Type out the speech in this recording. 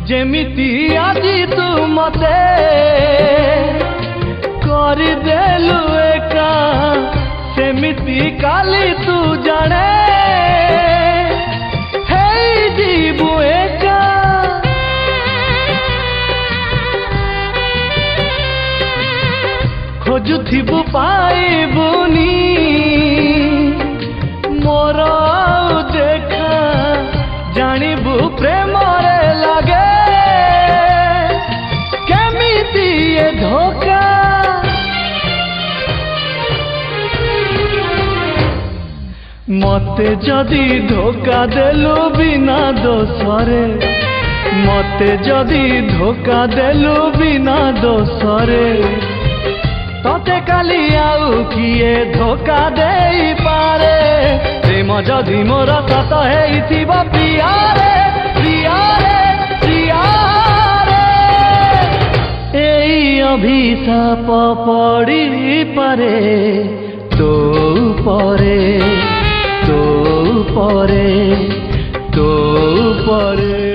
जेमिति आजी तू मते करदेलु एका सेमिति काली तू जाने हे जीवु एका खोजुथिबु पाइबुनी मोर देखा जानिबु प्रेम रे लागे केमिति ये धोखा मते जदि धोखा देलु बिना दोषरे मते जदि धोखा देलु बिना दोषरे तते काली आउ किए धोखा देई पारे प्रेम जदि मोर सत हेइथिबो प्रियारे प्रियारे प्रियारे एई अभिशाप पड़ी पारे तो परे तो परे तो परे।